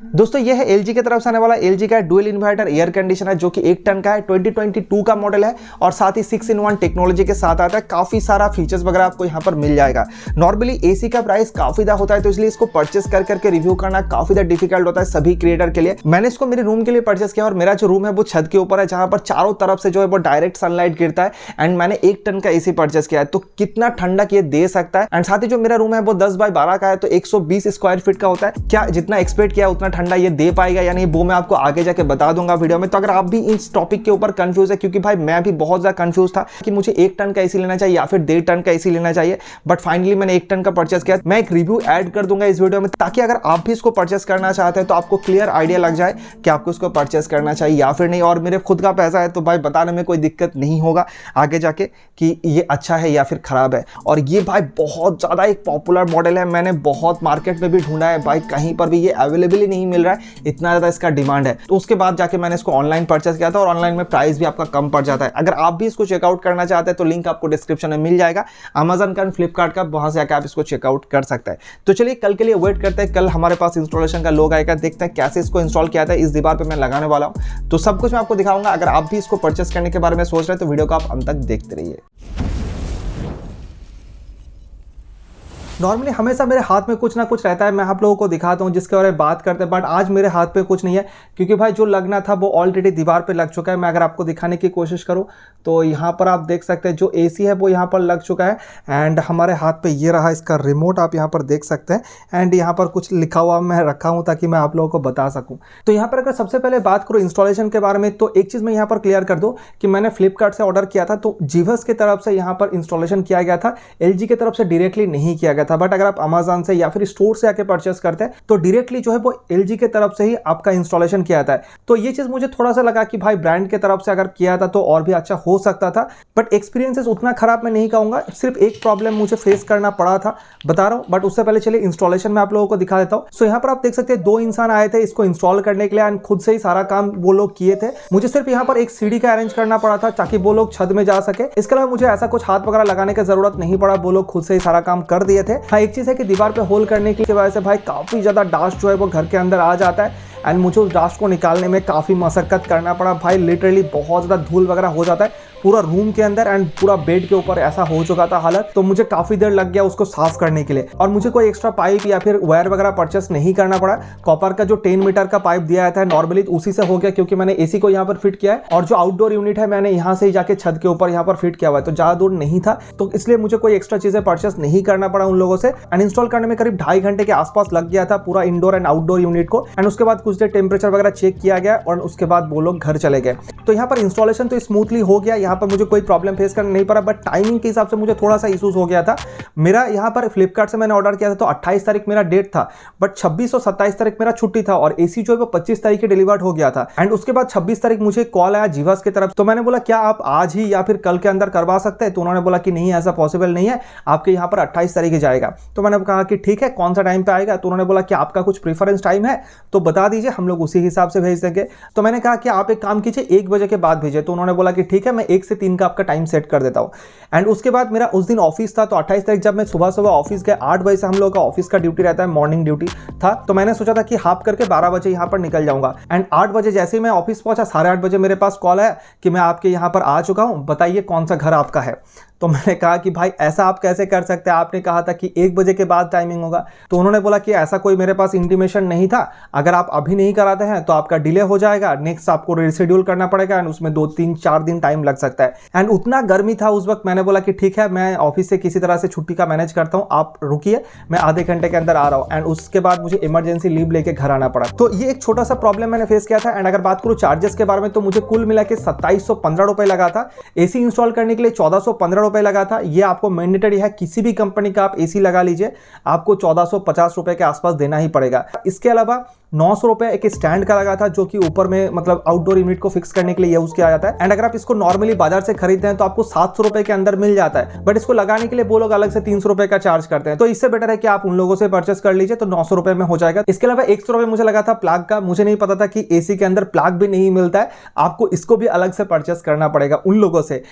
दोस्तों ये है LG की तरफ से आने वाला LG का डुअल इन्वर्टर एयर कंडीशनर जो कि 1 टन का है, 2022 का मॉडल है और साथ ही 6-in-1 टेक्नोलॉजी के साथ आता है। काफी सारा फीचर्स वगैरह आपको यहाँ पर मिल जाएगा। नॉर्मली एसी का प्राइस काफी ज्यादा होता है, तो इसलिए इसको परचेस कर करके रिव्यू करना काफी ज्यादा डिफिकल्ट होता है सभी क्रिएटर के लिए। मैंने इसको मेरे रूम के लिए परचेस किया और मेरा जो रूम है वो छत के ऊपर है, जहां पर चारों तरफ से जो है वो डायरेक्ट सनलाइट गिरता है। एंड मैंने 1 टन का एसी परचेस किया है, तो कितना ठंडक ये दे सकता है। एंड साथ ही जो मेरा रूम है वो 10 बाय 12 का है, तो 120 स्क्वायर फीट का होता है। क्या जितना एक्सपेक्ट किया उतना ठंडा ये दे पाएगा या नहीं, वो मैं आपको आगे जाके बता दूंगा वीडियो में। तो अगर आप भी इस टॉपिक के ऊपर कंफ्यूज है, क्योंकि भाई मैं भी बहुत ज्यादा कंफ्यूज था कि मुझे 1 टन का एसी लेना चाहिए या फिर 1.5 टन का एसी लेना चाहिए, बट फाइनली मैंने 1 टन का परचेस किया। मैं एक रिव्यू ऐड कर दूंगा इस वीडियो में, ताकि अगर आप भी इसको परचेस करना चाहते हैं तो आपको क्लियर आइडिया लग जाए कि आपको इसको परचेस करना चाहिए या फिर नहीं। और मेरे खुद का पैसा है तो भाई बताने में कोई दिक्कत नहीं होगा आगे जाके कि ये अच्छा है या फिर खराब है। और ये भाई बहुत ज्यादा एक पॉपुलर मॉडल है, मैंने बहुत मार्केट में भी ढूंढा है भाई, कहीं पर भी ये अवेलेबल ही नहीं मिल रहा है, इतना ज्यादा इसका डिमांड है। तो उसके बाद जाके मैंने इसको ऑनलाइन परचेस किया था और ऑनलाइन में प्राइस भी आपका कम पड़ जाता है। अगर आप भी इसको चेकआउट करना चाहते हैं तो लिंक आपको डिस्क्रिप्शन में मिल जाएगा, अमेजन का, फ्लिपकार्ट का, वहां से आकर आप इसको चेकआउट कर सकते हैं। तो चलिए कल के लिए वेट करते हैं, कल हमारे पास इंस्टॉलेशन का लोग आएगा, देखते हैं कैसे इसको इंस्टॉल किया था। इस दीवार पे मैं लगाने वाला हूं, तो सब कुछ मैं आपको दिखाऊंगा। अगर आप भी इसको परचेस करने के बारे में सोच रहे हैं तो वीडियो को आप अंत तक देखते रहिए। नॉर्मली हमेशा मेरे हाथ में कुछ ना कुछ रहता है, मैं आप लोगों को दिखाता हूँ जिसके बारे में बात करते हैं, बट आज मेरे हाथ पे कुछ नहीं है, क्योंकि भाई जो लगना था वो ऑलरेडी दीवार पे लग चुका है। मैं अगर आपको दिखाने की कोशिश करूँ तो यहाँ पर आप देख सकते हैं जो एसी है वो यहाँ पर लग चुका है। एंड हमारे हाथ पे ये रहा इसका रिमोट, आप यहाँ पर देख सकते हैं। एंड यहाँ पर कुछ लिखा हुआ मैं रखा हूँ ताकि मैं आप लोगों को बता सकूँ। तो यहाँ पर अगर सबसे पहले बात करूँ इंस्टॉलेशन के बारे में, तो एक चीज़ मैं यहाँ पर क्लियर कर दूँ कि मैंने फ्लिपकार्ट से ऑर्डर किया था, तो जीवस की तरफ से यहाँ पर इंस्टॉलेशन किया गया था, LG की तरफ से डायरेक्टली नहीं किया गया था। बट अगर आप अमेजन से या फिर स्टोर से आके परचेस करते हैं तो डायरेक्टली जो है वो LG के तरफ से ही आपका इंस्टॉलेशन किया था। तो ये चीज मुझे थोड़ा सा लगा कि भाई ब्रांड के तरफ से अगर किया था तो और भी अच्छा हो सकता था, बट एक्सपीरियंसेस उतना खराब मैं नहीं कहूंगा। सिर्फ एक प्रॉब्लम मुझे फेस करना पड़ा था, बता रहा हूं। बट उससे पहले चलिए इंस्टॉलेशन में आप लोगों को दिखा देता हूं। सो यहाँ पर आप देख सकते हैं 2 इंसान आए थे इसको इंस्टॉल करने के लिए, एंड खुद से ही सारा काम वो लोग किए थे। मुझे सिर्फ यहाँ पर एक सीढ़ी का अरेंज करना पड़ा था ताकि वो लोग छत में जा सके। इसके अलावा मुझे ऐसा कुछ हाथ वगैरह लगाने की जरूरत नहीं पड़ा, वो लोग खुद से ही सारा काम कर दिए थे। हाँ, एक चीज है कि दीवार पे होल करने की वजह से भाई काफी ज्यादा डास्ट जो है वो घर के अंदर आ जाता है, एंड मुझे उस डास्ट को निकालने में काफी मशक्कत करना पड़ा भाई। लिटरली बहुत ज्यादा धूल वगैरह हो जाता है पूरा रूम के अंदर, एंड पूरा बेड के ऊपर ऐसा हो चुका था हालत। तो मुझे काफी देर लग गया उसको साफ करने के लिए, और मुझे कोई एक्स्ट्रा पाइप या फिर वायर वगैरह परचेस नहीं करना पड़ा। कॉपर का जो 10 मीटर का पाइप दिया जाता है नॉर्मली, उसी से हो गया, क्योंकि मैंने एसी को यहाँ पर फिट किया है और जो आउटडोर यूनिट है मैंने यहाँ से ही जाके छत के ऊपर यहाँ पर फिट किया हुआ है, तो ज्यादा दूर नहीं था, तो इसलिए मुझे कोई एक्स्ट्रा चीजें परचेस नहीं करना पड़ा उन लोगों से। एंड इंस्टॉल करने में करीब 2.5 घंटे के आसपास लग गया था पूरा इंडोर एंड आउटडोर यूनिट को। एंड उसके बाद कुछ देर टेम्परेचर वगैरह चेक किया गया और उसके बाद वो लोग घर चले गए। तो यहाँ पर इंस्टॉलेशन तो स्मूथली हो गया, यहाँ पर मुझे कोई प्रॉब्लम फेस करना नहीं पड़ा, बट टाइमिंग के हिसाब से मुझे थोड़ा सा इश्यूज हो गया था। मेरा यहाँ पर फ्लिपकार्ट से मैंने ऑर्डर किया था तो 28 तारीख मेरा डेट था, बट 26 और 27 तारीख मेरा छुट्टी था, और एसी जो है वो 25 तारीख के डिलीवर्ड हो गया था। एंड उसके बाद 26 तारीख मुझे कॉल आया जीवास की तरफ, तो मैंने बोला क्या आप आज ही या फिर कल के अंदर करवा सकते हैं? तो उन्होंने बोला कि नहीं, ऐसा पॉसिबल नहीं है, आपके यहाँ पर 28 तारीख जाएगा। तो मैंने कहा कि ठीक है, कौन सा टाइम पे आएगा? तो उन्होंने बोला कि आपका कुछ प्रीफरेंस टाइम है तो बता दीजिए, हम लोग उसी हिसाब से भेज देंगे। तो मैंने कहा कि आप एक काम कीजिए, 1 बजे के बाद भेजिए। तो उन्होंने बोला कि ठीक है, मैं 1 से 3 का आपका टाइम सेट कर देता हूँ। एंड उसके बाद मेरा उस दिन ऑफिस था, तो 28 तारीख जब मैं सुबह ऑफिस गया, 8 बजे से हम लोग का ऑफिस का ड्यूटी रहता है, मॉर्निंग ड्यूटी था, तो मैंने सोचा था कि हाफ करके 12 बजे यहाँ पर निकल जाऊंगा। एंड 8 बजे जैसे ही मैं ऑफिस पहुंचा, 8:30 बजे मेरे पास कॉल आया कि मैं आपके यहाँ पर आ चुका हूँ, बताइए कौन सा घर आपका है। तो मैंने कहा कि भाई ऐसा आप कैसे कर सकते हैं, आपने कहा था कि 1 बजे के बाद टाइमिंग होगा। तो उन्होंने बोला कि ऐसा कोई मेरे पास इंटीमेशन नहीं था, अगर आप अभी नहीं कराते हैं तो आपका डिले हो जाएगा, नेक्स्ट आपको रिशेड्यूल करना पड़ेगा, एंड उसमें 2-3-4 दिन टाइम लग सकता है। एंड उतना गर्मी था उस वक्त, मैंने बोला कि ठीक है, मैं ऑफिस से किसी तरह से छुट्टी का मैनेज करता हूँ, आप रुकिए, मैं आधे घंटे के अंदर आ रहा हूँ। एंड उसके बाद मुझे इमरजेंसी लीव लेके घर आना पड़ा। तो ये एक छोटा सा प्रॉब्लम मैंने फेस किया था। एंड अगर बात करूँ चार्जेस के बारे में, तो मुझे कुल मिला के 2715 रुपए लगा था। एसी इंस्टॉल करने के लिए 1415 रुपए लगा था। ये आपको मैंडेटरी है, किसी भी कंपनी का आप एसी लगा लीजिए, आपको 1450 रुपए के आसपास देना ही पड़ेगा। इसके अलावा 900 रुपए एक स्टैंड का लगा था, जो कि ऊपर में मतलब आउटडोर यूनिट को फिक्स करने के लिए यूज किया जाता है। एंड अगर आप इसको नॉर्मली बाजार से खरीदते हैं तो आपको 700 रुपए के अंदर मिल जाता है, बट इसको लगाने के लिए वो लोग अलग से 300 रुपए का चार्ज करते हैं। तो इससे बेटर है कि आप उन लोगों से परचेस कर लीजिए, तो 900 रुपए में हो जाएगा। इसके अलावा 100 रुपए मुझे लगा था प्लग का। मुझे नहीं पता था कि एसी के अंदर प्लग भी नहीं मिलता है, आपको इसको भी अलग से परचेस करना पड़ेगा उन लोगों से।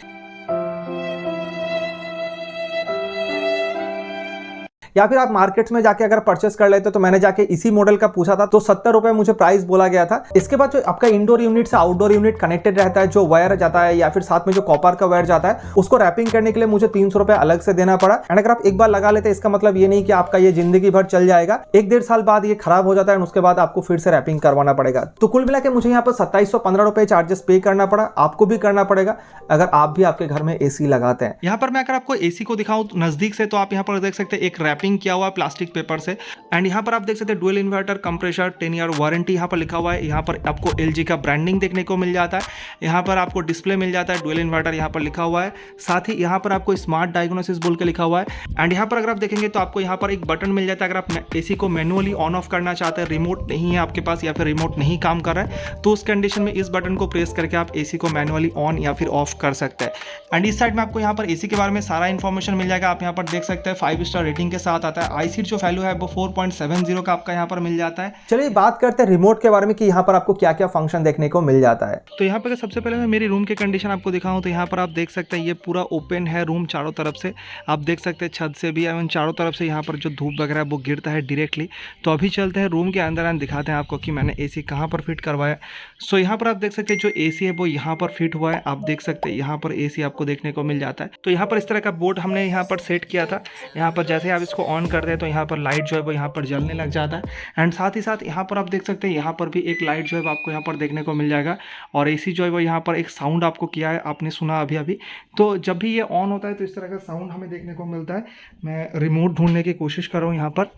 या फिर आप मार्केट्स में जाके अगर परचेस कर लेते तो मैंने जाके इसी मॉडल का पूछा था तो 70 रुपए मुझे प्राइस बोला गया था। इसके बाद जो आपका इंडोर यूनिट से आउटडोर यूनिट कनेक्टेड रहता है, जो वायर जाता है या फिर साथ में जो कॉपर का वायर जाता है, उसको रैपिंग करने के लिए मुझे 300 रुपए अलग से देना पड़ा। एंड अगर आप एक बार लगा लेते इसका मतलब ये नहीं कि आपका ये जिंदगी भर चल जाएगा, 1-1.5 साल बाद ये खराब हो जाता है, उसके बाद आपको फिर से रैपिंग करवाना पड़ेगा। तो कुल मिला के मुझे यहाँ पर 2715 रुपए चार्जेस पे करना पड़ा, आपको भी करना पड़ेगा अगर आप भी आपके घर में एसी लगाते हैं। यहाँ पर मैं अगर आपको एसी को दिखाऊं नजदीक से, तो आप यहाँ पर देख सकते हैं एक रैपिंग किया हुआ प्लास्टिक पेपर से। एंड यहाँ पर आप देख सकते हैं dual inverter compressor 10 year warranty यहाँ पर लिखा हुआ है। यहाँ पर आपको LG का ब्रांडिंग देखने को मिल जाता है। यहाँ पर आपको डिस्प्ले मिल जाता है, डुअल इन्वर्टर यहाँ पर लिखा हुआ है। साथ ही यहाँ पर आपको स्मार्ट डायग्नोसिस बोल के लिखा हुआ है। एंड यहाँ पर अगर आप देखेंगे तो आपको यहाँ पर एक बटन मिल जाता है। अगर आप एसी को मैनुअली ऑन ऑफ करना चाहते हैं, रिमोट नहीं है आपके पास या फिर रिमोट नहीं काम कर रहा है, तो उस कंडीशन में इस बटन को प्रेस करके आप एसी को मैनुअली ऑन या फिर ऑफ कर सकते हैं। एंड इस साइड में आपको यहाँ पर एसी के बारे में सारा इन्फॉर्मेशन मिल जाएगा। आप यहाँ पर देख सकते हैं 5 स्टार रेटिंग के साथ आता है। आईसीट जो वैल्यू है वो 4.70 का आपका यहाँ पर मिल जाता है। चलिए बात करते हैं रिमोट के बारे में कि यहाँ पर आपको क्या क्या फंक्शन देखने को मिल जाता है। तो यहाँ पर सबसे पहले मैं मेरी रूम की कंडीशन आपको दिखाऊं तो यहाँ पर आप देख सकते हैं ये पूरा ओपन है रूम चारों तरफ से। आप देख सकते हैं छत से भी एवं चारों तरफ से यहाँ पर जो धूप वगैरह वो गिरता है डायरेक्टली। तो अभी चलते हैं रूम के अंदर एंड दिखाते हैं आपको कि मैंने एसी कहाँ पर फिट करवाया। सो यहाँ पर आप देख सकते हैं जो एसी है वो यहाँ पर फिट हुआ है। आप देख सकते हैं यहाँ पर एसी आपको देखने को मिल जाता है। तो यहाँ पर इस तरह का बोर्ड हमने यहाँ पर सेट किया था। यहाँ पर जैसे आप इसको ऑन करते हैं तो यहाँ पर लाइट जो है वो यहाँ पर जलने लग जाता है। एंड साथ ही साथ यहाँ पर आप देख सकते हैं यहाँ पर भी एक लाइट जो है आपको यहाँ पर देखने को मिल जाएगा। और एसी जो है वो यहाँ पर एक साउंड आपको किया है, आपने सुना अभी अभी। तो जब भी ये ऑन होता है तो इस तरह का साउंड हमें देखने को मिलता है। मैं रिमोट ढूंढने की कोशिश कर रहा हूँ यहाँ पर।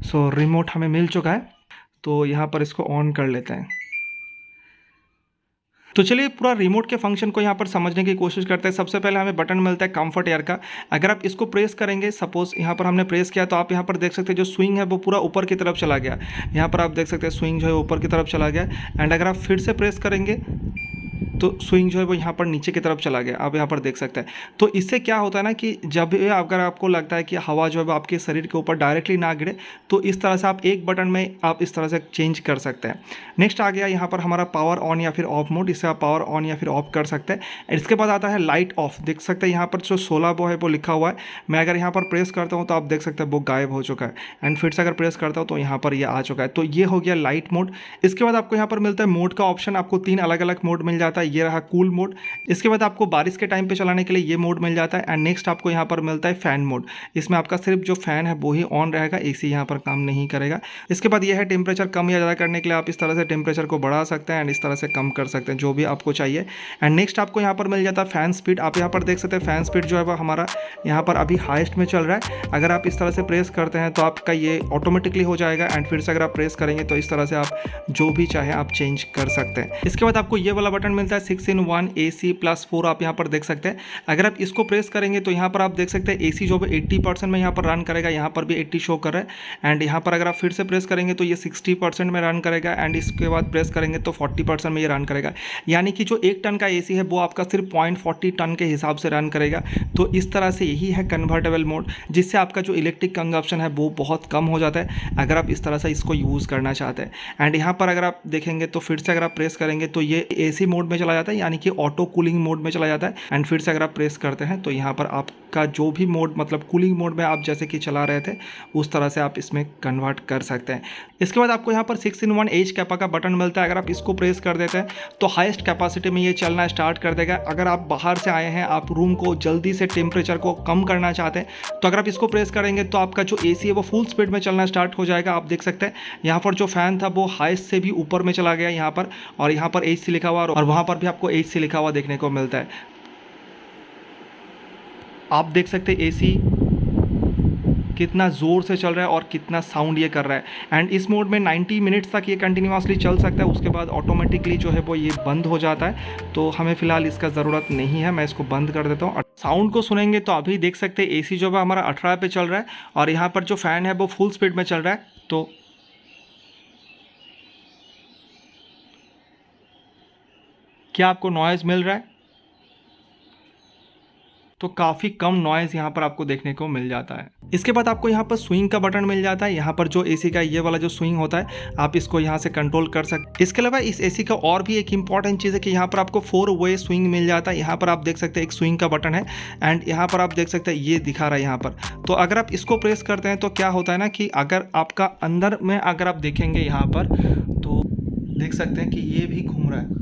सो रिमोट हमें मिल चुका है, तो यहाँ पर इसको ऑन कर लेते हैं। तो चलिए पूरा रिमोट के फंक्शन को यहाँ पर समझने की कोशिश करते हैं। सबसे पहले हमें बटन मिलता है कंफर्ट एयर का। अगर आप इसको प्रेस करेंगे, सपोज यहाँ पर हमने प्रेस किया, तो आप यहाँ पर देख सकते हैं जो स्विंग है वो पूरा ऊपर की तरफ चला गया। यहाँ पर आप देख सकते हैं स्विंग जो है ऊपर की तरफ चला गया। एंड अगर आप फिर से प्रेस करेंगे तो स्विंग जो है वो यहाँ पर नीचे की तरफ चला गया। आप यहाँ पर देख सकते हैं। तो इससे क्या होता है ना कि जब भी अगर आपको लगता है कि हवा जो है वो आपके शरीर के ऊपर डायरेक्टली ना गिरे, तो इस तरह से आप एक बटन में आप इस तरह से चेंज कर सकते हैं। नेक्स्ट आ गया यहाँ पर हमारा पावर ऑन या फिर ऑफ मोड। इससे आप पावर ऑन या फिर ऑफ कर सकते हैं। इसके बाद आता है लाइट ऑफ। देख सकते हैं यहाँ पर जो 16 वो है वो लिखा हुआ है। मैं अगर यहाँ पर प्रेस करता हूँ तो आप देख सकते हैं वो गायब हो चुका है। एंड फिर से अगर प्रेस करता हूँ तो यहाँ पर ये आ चुका है। तो ये हो गया लाइट मोड। इसके बाद आपको यहाँ पर मिलता है मोड का ऑप्शन। आपको 3 अलग अलग मोड मिल जाता है। ये रहा कूल मोड। इसके बाद आपको बारिश के टाइम पे चलाने के लिए ये मोड मिल जाता है। एंड नेक्स्ट आपको यहाँ पर मिलता है फैन मोड। इसमें आपका सिर्फ जो फैन है वो ही ऑन रहेगा, एसी यहाँ पर काम नहीं करेगा। इसके बाद यह है टेम्परेचर कम या ज़्यादा करने के लिए आप इस तरह से टेम्परेचर को बढ़ा सकते हैं एंड इस तरह से कम कर सकते हैं, जो भी आपको चाहिए। एंड नेक्स्ट आपको यहाँ पर मिल जाता है फैन स्पीड। आप यहाँ पर देख सकते हैं फैन स्पीड जो है वो हमारा यहाँ पर अभी हाईएस्ट में चल रहा है। अगर आप इस तरह से प्रेस करते हैं तो आपका ये ऑटोमेटिकली हो जाएगा। एंड फिर से अगर आप प्रेस करेंगे तो इस तरह से आप जो भी चाहे आप चेंज कर सकते हैं। इसके बाद आपको ये वाला बटन मिलता है 6-in-1 AC+4। आप यहाँ पर देख सकते हैं। अगर आप इसको प्रेस करेंगे तो यहाँ पर आप देख सकते हैं एसी जो है 80% में यहाँ पर रन करेगा। यहाँ पर भी 80 शो कर रहा है। एंड यहाँ पर अगर आप फिर से प्रेस करेंगे तो ये 60% में रन करेगा। एंड इसके बाद प्रेस करेंगे तो 40% में ये रन करेगा। यानी कि जो 1 टन का एसी है वो आपका सिर्फ 0.40 टन के हिसाब से रन करेगा। तो इस तरह से यही है कन्वर्टेबल मोड, जिससे आपका जो इलेक्ट्रिक कंजप्शन है वो बहुत कम हो जाता है अगर आप इस तरह से इसको यूज़ करना चाहते हैं। एंड यहाँ पर अगर आप देखेंगे तो फिर से अगर आप प्रेस करेंगे तो ये एसी मोड में चला जाता है, यानी कि ऑटो कूलिंग मोड में चला जाता है। एंड फिर से अगर आप प्रेस करते हैं तो यहाँ पर आपका जो भी मोड मतलब कूलिंग मोड में आप जैसे कि चला रहे थे उस तरह से आप इसमें कन्वर्ट कर सकते हैं। इसके बाद आपको यहाँ पर 6-in-1 एच कैपा का बटन मिलता है। अगर आप इसको प्रेस कर देते हैं तो हाईएस्ट कैपेसिटी में ये चलना स्टार्ट कर देगा। अगर आप बाहर से आए हैं, आप रूम को जल्दी से टेम्परेचर को कम करना चाहते हैं, तो अगर आप इसको प्रेस करेंगे तो आपका जो एसी है वो फुल स्पीड में चलना स्टार्ट हो जाएगा। आप देख सकते हैं यहाँ पर जो फैन था वो हाईएस्ट से भी ऊपर में चला गया यहाँ पर, और यहाँ पर AC लिखा हुआ और वहाँ पर भी आपको AC लिखा हुआ देखने को मिलता है। आप देख सकते हैं एसी कितना ज़ोर से चल रहा है और कितना साउंड ये कर रहा है। एंड इस मोड में 90 मिनट्स तक ये कंटिन्यूसली चल सकता है। उसके बाद ऑटोमेटिकली जो है वो ये बंद हो जाता है। तो हमें फ़िलहाल इसका ज़रूरत नहीं है, मैं इसको बंद कर देता हूँ। साउंड को सुनेंगे तो अभी देख सकते हैं एसी जो है हमारा 18 पे चल रहा है और यहाँ पर जो फ़ैन है वो फुल स्पीड में चल रहा है। तो क्या आपको नॉइज़ मिल रहा है? तो काफ़ी कम नॉइज़ यहाँ पर आपको देखने को मिल जाता है। इसके बाद आपको यहाँ पर स्विंग का बटन मिल जाता है। यहाँ पर जो एसी का ये वाला जो स्विंग होता है आप इसको यहाँ से कंट्रोल कर सकते। इसके अलावा इस एसी का और भी एक इंपॉर्टेंट चीज़ है कि यहाँ पर आपको 4 वे स्विंग मिल जाता है। यहाँ पर आप देख सकते हैं एक स्विंग का बटन है एंड यहाँ पर आप देख सकते हैं ये दिखा रहा है यहाँ पर। तो अगर आप इसको प्रेस करते हैं तो क्या होता है ना कि अगर आपका अंदर में अगर आप देखेंगे यहाँ पर तो देख सकते हैं कि ये भी घूम रहा है।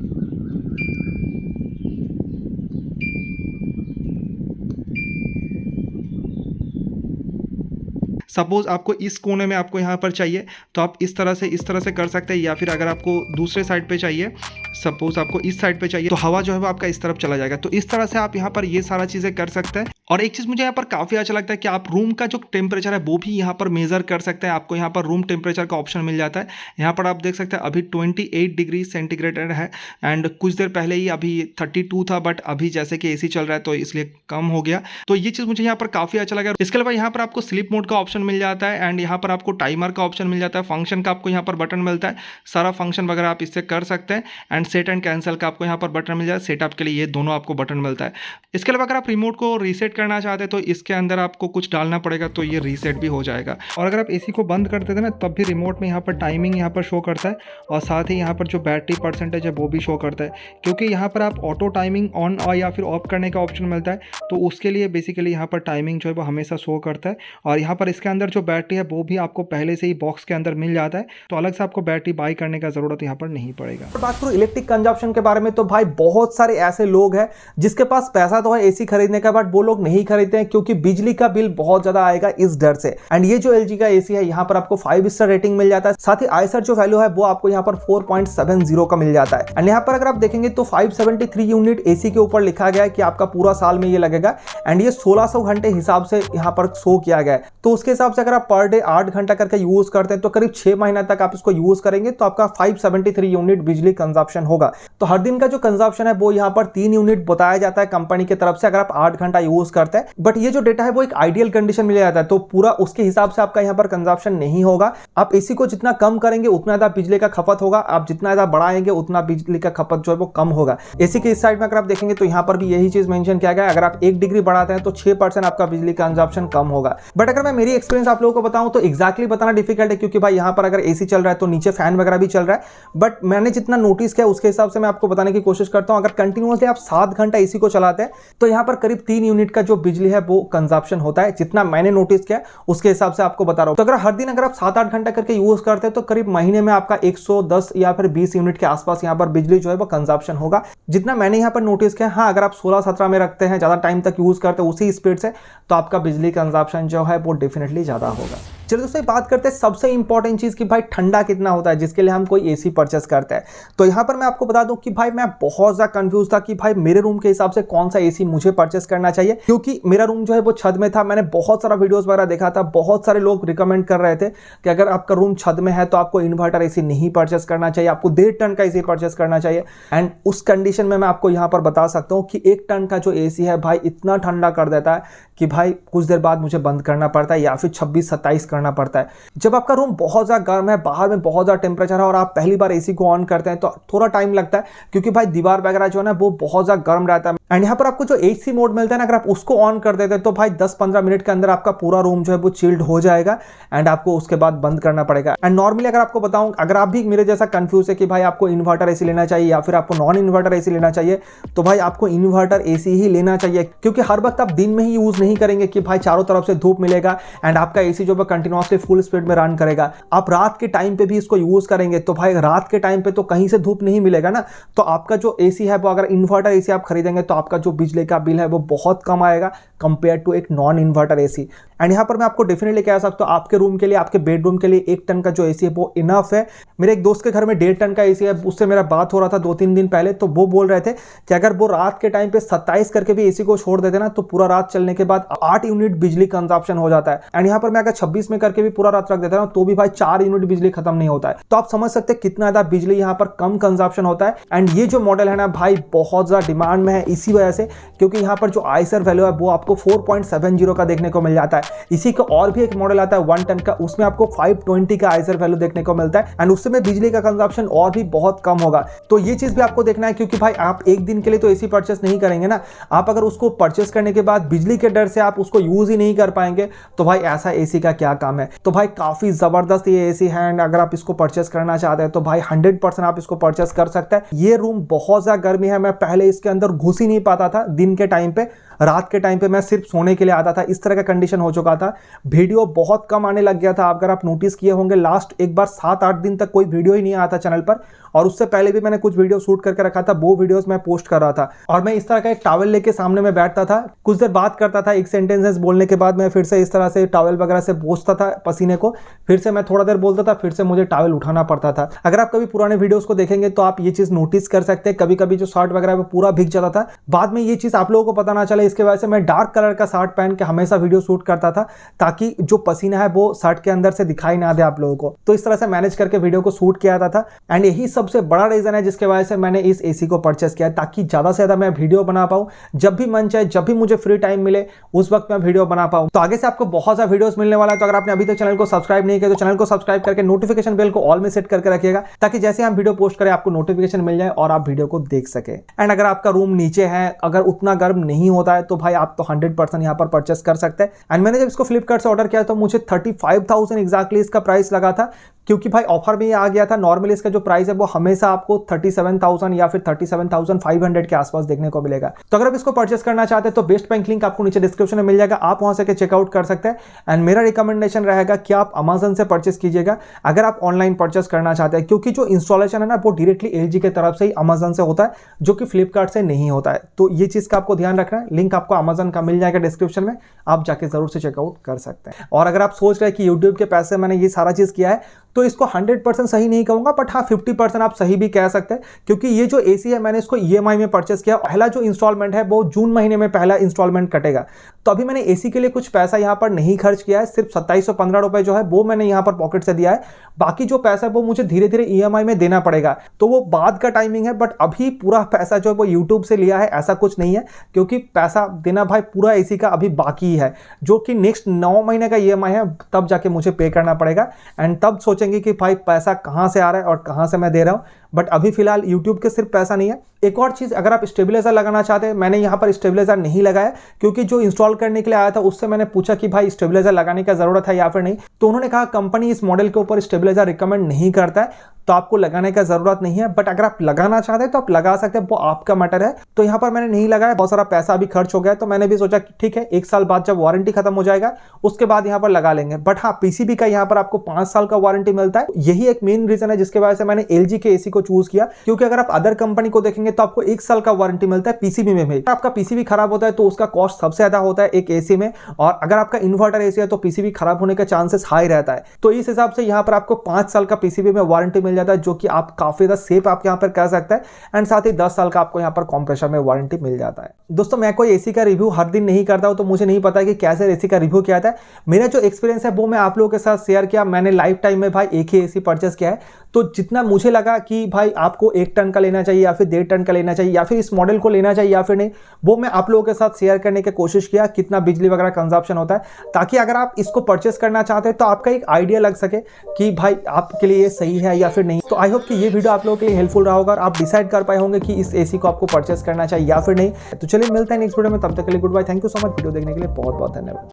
सपोज आपको इस कोने में आपको यहाँ पर चाहिए तो आप इस तरह से कर सकते हैं, या फिर अगर आपको दूसरे साइड पे चाहिए, सपोज आपको इस साइड पे चाहिए तो हवा जो है वो आपका इस तरफ चला जाएगा। तो इस तरह से आप यहाँ पर ये सारा चीज़ें कर सकते हैं। और एक चीज़ मुझे यहाँ पर काफ़ी अच्छा लगता है कि आप रूम का जो टेम्परेचर है वो भी यहाँ पर मेज़र कर सकते हैं। आपको यहाँ पर रूम टेम्परेचर का ऑप्शन मिल जाता है। यहाँ पर आप देख सकते हैं अभी 28 डिग्री सेंटीग्रेड है एंड कुछ देर पहले ही अभी 32 था, बट अभी जैसे कि एसी चल रहा है तो इसलिए कम हो गया। तो ये चीज़ मुझे यहाँ पर काफ़ी अच्छा लगा। इसके अलावा यहाँ पर आपको स्लीप मोड का ऑप्शन मिल जाता है एंड यहाँ पर आपको टाइमर का ऑप्शन मिल जाता है। फंक्शन का आपको यहाँ पर बटन मिलता है, सारा फंक्शन वगैरह आप इससे कर सकते हैं। एंड सेट एंड कैंसिल का आपको यहाँ पर बटन मिल जाए, सेटअप के लिए ये दोनों आपको बटन मिलता है। इसके अलावा अगर आप रिमोट को रीसेट करना चाहते हैं तो इसके अंदर आपको कुछ डालना पड़ेगा तो ये रीसेट भी हो जाएगा। और अगर आप एसी को बंद करते थे ना तब भी रिमोट में यहाँ पर टाइमिंग यहाँ पर शो करता है और साथ ही यहाँ पर जो बैटरी परसेंटेज है वो भी शो करता है, क्योंकि यहाँ पर आप ऑटो टाइमिंग ऑन और या फिर ऑफ करने का ऑप्शन मिलता है। तो उसके लिए बेसिकली यहाँ पर टाइमिंग जो है वो हमेशा शो करता है। और यहाँ पर इसके अंदर जो बैटरी है वो भी आपको पहले से ही बॉक्स के अंदर मिल जाता है, तो अलग से आपको बैटरी बाई करने का ज़रूरत यहाँ पर नहीं पड़ेगा। बात करूँ इलेक्ट्रिक कंजप्शन के बारे में तो भाई बहुत सारे ऐसे लोग हैं जिसके पास पैसा तो है एसी खरीदने का, बट वो लोग नहीं खरीदते हैं क्योंकि बिजली का बिल बहुत ज्यादा आएगा इस डर से। एंड ये जो एलजी का एसी है यहाँ पर आपको 5 स्टार रेटिंग मिल जाता है। साथ ही आईसर जो वैल्यू है वो आपको यहाँ पर 4.70 का मिल जाता है। एंड यहाँ पर अगर आप देखेंगे तो 573 यूनिट एसी के ऊपर लिखा गया है कि आपका पूरा साल में ये लगेगा एंड ये 1600 घंटे हिसाब से यहाँ पर शो किया गया है। तो उसके हिसाब से अगर आप पर डे 8 घंटा करके यूज करते हैं तो करीब 6 महीना तक आप इसको यूज करेंगे तो आपका 573 यूनिट बिजली कंजप्शन होगा। तो हर दिन का जो कंजप्शन है वो यहाँ पर 3 यूनिट बताया जाता है कंपनी की तरफ से अगर आप 8 घंटा यूज करते हैं। बट ये जो डेटा है वो एक आइडियल कंडीशन में लिया जाता है, तो पूरा उसके हिसाब से आपका यहाँ पर कंजप्शन नहीं होगा। आप एसी को जितना कम करेंगे उतना ज्यादा बिजली का खपत होगा, आप जितना ज्यादा बढ़ाएंगे उतना बिजली का खपत जो है वो कम होगा। एसी के इस साइड में अगर आप देखेंगे तो यहाँ पर भी यही चीज मेंशन किया गया है, अगर आप 1 डिग्री बढ़ाते हैं तो 6% आपका बिजली कंजप्शन कम होगा। बट अगर मैं मेरी एक्सपीरियंस आप लोगों को बताऊं तो एग्जैक्टली बताना डिफिकल्ट है, क्योंकि भाई यहाँ पर अगर एसी चल रहा है तो नीचे फैन वगैरह भी चल रहा है। बट मैंने जितना नोटिस किया उसके हिसाब से मैं आपको बताने की कोशिश करता हूं। अगर कंटिन्यूअसली आप 7 घंटा एसी को चलाते हैं तो यहाँ पर करीब 3 यूनिट का जो बिजली है वो कंजप्शन होता है, जितना मैंने नोटिस किया उसके हिसाब से आपको बता रहा हूं। तो अगर हर दिन अगर आप 7-8 घंटा करके यूज करते हैं तो करीब महीने में आपका 110 या फिर 20 यूनिट के आसपास यहाँ पर बिजली जो है वो कंजप्शन होगा, जितना मैंने यहाँ पर नोटिस किया। हाँ, अगर आप 16-17 में रखते हैं, ज्यादा टाइम तक यूज करते हैं उसी स्पीड से, तो आपका बिजली कंजप्शन जो है वो डेफिनेटली ज्यादा होगा। चलिए दोस्तों बात करते हैं सबसे इंपॉर्टेंट चीज कि भाई ठंडा कितना होता है जिसके लिए हम कोई एसी परचेस करते हैं। तो यहाँ पर मैं आपको बता दूं कि भाई मैं बहुत ज्यादा कंफ्यूज था कि भाई मेरे रूम के हिसाब से कौन सा एसी मुझे परचेस करना चाहिए, क्योंकि मेरा रूम जो है वो छत में था। मैंने बहुत सारा वीडियोस वगैरह देखा था, बहुत सारे लोग रिकमेंड कर रहे थे कि अगर आपका रूम छत में है तो आपको इन्वर्टर एसी नहीं परचेस करना चाहिए, आपको 1.5 टन का एसी परचेस करना चाहिए। एंड उस कंडीशन में मैं आपको यहाँ पर बता सकता हूँ कि 1 टन का जो एसी है भाई इतना ठंडा कर देता है कि भाई कुछ देर बाद मुझे बंद करना पड़ता है या फिर 26-27 करना पड़ता है। जब आपका रूम बहुत ज़्यादा गर्म है, बाहर में बहुत ज़्यादा टेम्परेचर है और आप पहली बार एसी को ऑन करते हैं तो थोड़ा टाइम लगता है, क्योंकि भाई दीवार वगैरह जो है ना वो बहुत ज़्यादा गर्म रहता है। एंड यहाँ पर आपको जो एसी मोड मिलता है ना, अगर आप उसको ऑन कर देते हैं तो भाई 10-15 मिनट के अंदर आपका पूरा रूम जो है वो चिल्ड हो जाएगा एंड आपको उसके बाद बंद करना पड़ेगा। एंड नॉर्मली अगर आपको बताऊं, अगर आप भी मेरे जैसा कंफ्यूज है कि भाई आपको इन्वर्टर एसी लेना चाहिए या फिर आपको नॉन इन्वर्टर एसी लेना चाहिए, तो भाई आपको इन्वर्टर एसी ही लेना चाहिए, क्योंकि हर वक्त आप दिन में ही यूज नहीं करेंगे कि भाई चारों तरफ से धूप मिलेगा एंड आपका एसी जो है कंटिन्यूअसली फुल स्पीड में रन करेगा। आप रात के टाइम पे भी इसको यूज करेंगे तो भाई रात के टाइम पे तो कहीं से धूप नहीं मिलेगा ना, तो आपका जो एसी है वो, अगर इन्वर्टर एसी आप खरीदेंगे तो आपका जो बिजली का बिल है वो बहुत कम आएगा कंपेयर टू एक नॉन इन्वर्टर एसी। एंड यहाँ पर मैं आपको डेफिनेटली कह सकता हूँ आपके रूम के लिए, आपके बेडरूम के लिए 1 टन का जो एसी है वो इनफ है। मेरे एक दोस्त के घर में 1.5 टन का एसी है, उससे मेरा बात हो रहा था 2-3 दिन पहले, तो वो बोल रहे थे कि अगर वो रात के टाइम पे 27 करके भी एसी को छोड़ देते ना तो पूरा रात चलने के बाद 8 यूनिट बिजली कंजप्शन हो जाता है। एंड यहाँ पर मैं अगर 26 में करके भी पूरा रात रख देता ना तो भी भाई 4 यूनिट बिजली खत्म नहीं होता है। तो आप समझ सकते हैं कितना ज्यादा बिजली यहाँ पर कम कंजप्शन होता है। एंड ये जो मॉडल है ना भाई बहुत ज्यादा डिमांड में है, इसीलिए इसी वजह से, क्योंकि यहाँ पर जो आईसर वैल्यू है वो आपको 4.70 का देखने को मिल जाता है। इसी का और भी एक मॉडल आता है 1 टन का, उसमें आपको 520 का आईसर वैल्यू देखने को मिलता है एंड उससे में बिजली का कंजप्शन और भी बहुत कम होगा। तो ये चीज भी आपको देखना है, क्योंकि भाई आप एक दिन के लिए तो एसी परचेस नहीं करेंगे ना, आप अगर उसको परचेस करने के बाद बिजली के डर से आप उसको यूज ही नहीं कर पाएंगे तो भाई ऐसा एसी का क्या काम है। तो भाई काफी जबरदस्त ये एसी है एंड अगर आप इसको परचेस करना चाहते हैं तो भाई 100% आप इसको परचेस कर सकते हैं। ये रूम बहुत ज्यादा गर्मी है, मैं पहले इसके अंदर घुस ही नहीं पाता था दिन के टाइम पे, रात के टाइम पे मैं सिर्फ सोने के लिए आता था, इस तरह का कंडीशन हो चुका था। वीडियो बहुत कम आने लग गया था, अगर आप नोटिस किए होंगे लास्ट एक बार 7-8 दिन तक कोई वीडियो ही नहीं आया था चैनल पर, और उससे पहले भी मैंने कुछ वीडियो शूट करके रखा था, वो वीडियोस मैं पोस्ट कर रहा था और मैं इस तरह का एक टॉवल लेके सामने में बैठता था, कुछ देर बात करता था, एक सेंटेंसेस बोलने के बाद मैं फिर से इस तरह से टॉवल वगैरह से पोंछता था पसीने को, फिर से मैं थोड़ा देर बोलता था, फिर से मुझे टॉवल उठाना पड़ता था। अगर आप कभी पुराने वीडियोस को देखेंगे तो आप ये चीज नोटिस कर सकते हैं, कभी कभी जो शर्ट वगैरह वो पूरा भीग जाता था। बाद में ये चीज आप लोगों को पता ना चले, इसके वजह से मैं डार्क कलर का शर्ट पहन के हमेशा वीडियो शूट करता था, ताकि जो पसीना है वो शर्ट के अंदर से दिखाई ना दे आप लोगों को। तो इस तरह से मैनेज करके वीडियो को शूट किया था एंड यही सबसे बड़ा रीजन है जिसके वजह से मैंने इस एसी को परचेस किया, ताकि ज्यादा से ज्यादा मैं वीडियो बना पाऊं, जब भी मन चाहे, जब भी मुझे फ्री टाइम मिले उस वक्त मैं वीडियो बना पाऊं। तो आगे से आपको बहुत सारे वीडियोस मिलने वाला है, तो अगर आपने अभी तक चैनल को सब्सक्राइब नहीं किया तो चैनल को सब्सक्राइब करके नोटिफिकेशन बेल को ऑल में सेट करके रखिएगा, ताकि जैसे हम वीडियो पोस्ट करें आपको नोटिफिकेशन मिल जाए और आप वीडियो को देख सके। एंड अगर आपका रूम नीचे है, अगर उतना गर्म नहीं होता है तो भाई आप तो 100% यहाँ पर परचेस कर सकते हैं। एंड मैंने जब इसको फ्लिपकार्ट से ऑर्डर किया तो मुझे 35,000 एग्जैक्टली इसका प्राइस लगा था, क्योंकि भाई ऑफर में ये आ गया था। नॉर्मली इसका जो प्राइस है वो हमेशा आपको 37,000 या फिर 37,500 के आसपास देखने को मिलेगा। तो अगर आप इसको परचेस करना चाहते हैं तो बेस्ट बैंक लिंक आपको नीचे डिस्क्रिप्शन में मिल जाएगा, आप वहां से चेकआउट कर सकते हैं। एंड मेरा रिकमेंडेशन रहेगा कि आप अमेजन से परचेस कीजिएगा अगर आप ऑनलाइन परचेस करना चाहते हैं, क्योंकि जो इंस्टॉलेशन है ना वो डायरेक्टली एलजी की तरफ से ही अमेजन से होता है, जो कि फ्लिपकार्ट से नहीं होता है। तो ये चीज का आपको ध्यान रखना है। लिंक आपको अमेजन का मिल जाएगा डिस्क्रिप्शन में, आप जाके जरूर से चेकआउट कर सकते हैं। और अगर आप सोच रहे हैं कि यूट्यूब के पैसे मैंने ये सारा चीज किया है, तो इसको 100% सही नहीं कहूंगा, बट हाँ 50% आप सही भी कह सकते हैं, क्योंकि ये जो एसी है मैंने इसको ईएमआई में परचेस किया। पहला जो इंस्टॉलमेंट है वो जून महीने में पहला इंस्टॉलमेंट कटेगा, तो अभी मैंने एसी के लिए कुछ पैसा यहाँ पर नहीं खर्च किया है, सिर्फ 2715 रुपए जो है वो मैंने यहाँ पर पॉकेट से दिया है। बाकी जो पैसा है वो मुझे धीरे धीरे ईएमआई में देना पड़ेगा, तो वो बाद का टाइमिंग है। बट अभी पूरा पैसा जो है वो यूट्यूब से लिया है ऐसा कुछ नहीं है, क्योंकि पैसा देना भाई पूरा एसी का अभी बाकी है, जो कि नेक्स्ट 9 महीने का ईएमआई है, तब जाके मुझे पे करना पड़ेगा। एंड तब सोचेंगे कि भाई पैसा कहां से आ रहा है और कहां से मैं दे रहा हूं। बट अभी फिलहाल यूट्यूब के सिर्फ पैसा नहीं है। एक और चीज, अगर आप स्टेबलाइजर लगाना चाहते हैं, मैंने यहाँ पर स्टेबलाइजर नहीं लगाया, क्योंकि जो इंस्टॉल करने के लिए आया था उससे मैंने पूछा कि भाई स्टेबलाइजर लगाने का जरूरत है या फिर नहीं, तो उन्होंने कहा कंपनी इस मॉडल के ऊपर स्टेबलाइजर रिकमेंड नहीं करता है, तो आपको लगाने का जरूरत नहीं है। बट अगर आप लगाना चाहते हैं तो आप लगा सकते हैं, वो आपका मैटर है। तो यहाँ पर मैंने नहीं लगाया, बहुत सारा पैसा भी खर्च हो गया, तो मैंने भी सोचा कि ठीक है 1 साल बाद जब वारंटी खत्म हो जाएगा उसके बाद यहाँ पर लगा लेंगे। बट हाँ, पीसीबी का यहाँ पर आपको 5 साल का वारंटी मिलता है। यही एक मेन रीजन है जिसके वजह से मैंने एलजी के एसी को चूज किया, क्योंकि अगर आप अदर कंपनी को देखेंगे तो आपको 1 साल का वारंटी मिलता है पीसीबी में भी। आपका पीसीबी खराब होता है तो उसका कॉस्ट सबसे ज्यादा होता है एक एसी में, और अगर आपका इन्वर्टर एसी है तो पीसीबी खराब होने का चांसेस हाई रहता है। तो इस हिसाब से यहाँ पर आपको 5 साल का पीसीबी में वारंटी मिल जाता है, जो कि आप काफी ज्यादा सेफ आप यहाँ पर कह सकते हैं। एंड साथ ही 10 साल का आपको यहाँ पर कंप्रेसर में वारंटी मिल जाता है। दोस्तों, मैं कोई एसी का रिव्यू हर दिन नहीं करता हूं, तो मुझे नहीं पता कि कैसे एसी का रिव्यू किया था। मेरा जो एक्सपीरियंस है वो मैं आप लोगों के साथ शेयर किया। मैंने लाइफ टाइम में भाई एक ही एसी परचेस किया है, तो जितना मुझे लगा कि भाई आपको 1 टन का लेना चाहिए या फिर 1.5 टन का लेना चाहिए या फिर इस मॉडल को लेना चाहिए या फिर नहीं, वो मैं आप लोगों के साथ शेयर करने की कोशिश किया, कितना बिजली वगैरह कंजप्शन होता है, ताकि अगर आप इसको परचेस करना चाहते हैं तो आपका एक आइडिया लग सके कि भाई आपके लिए ये सही है या फिर नहीं। तो आई होप कि ये वीडियो आप लोगों के लिए हेल्पफुल रहा होगा और आप डिसाइड कर पाए होंगे कि इस एसी को आपको परचेस करना चाहिए या फिर नहीं। तो चलिए मिलते हैं नेक्स्ट वीडियो में, तब तक के लिए good bye, thank you so much. Video देखने के लिए बहुत बहुत धन्यवाद।